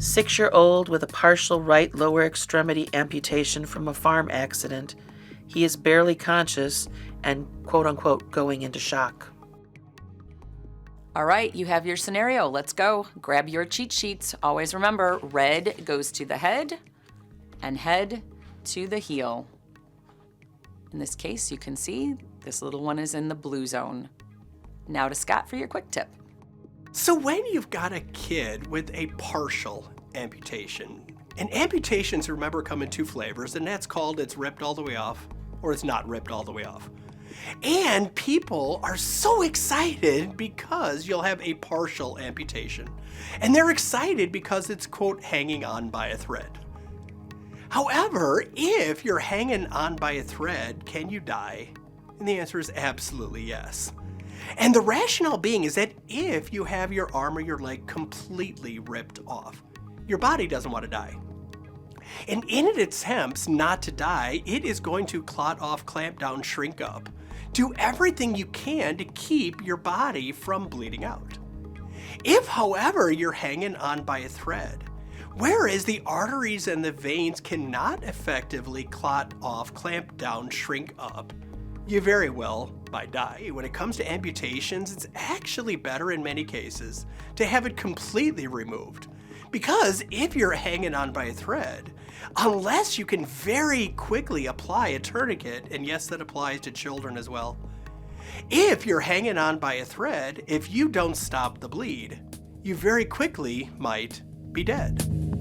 6-year-old with a partial right lower extremity amputation from a farm accident. He is barely conscious and quote-unquote going into shock. All right, you have your scenario. Let's go. Grab your cheat sheets. Always remember, red goes to the head and head to the heel. In this case, you can see this little one is in the blue zone. Now to Scott for your quick tip. So when you've got a kid with a partial amputation, and amputations, remember, come in 2 flavors, and that's called it's ripped all the way off, or it's not ripped all the way off. And people are so excited because you'll have a partial amputation. And they're excited because it's, quote, hanging on by a thread. However, if you're hanging on by a thread, can you die? And the answer is absolutely yes. And the rationale being is that if you have your arm or your leg completely ripped off, your body doesn't want to die. And in its attempts not to die, it is going to clot off, clamp down, shrink up, do everything you can to keep your body from bleeding out. If, however, you're hanging on by a thread, whereas the arteries and the veins cannot effectively clot off, clamp down, shrink up, you very well might die. When it comes to amputations, it's actually better in many cases to have it completely removed. Because if you're hanging on by a thread, unless you can very quickly apply a tourniquet, and yes, that applies to children as well, if you're hanging on by a thread, if you don't stop the bleed, you very quickly might be dead.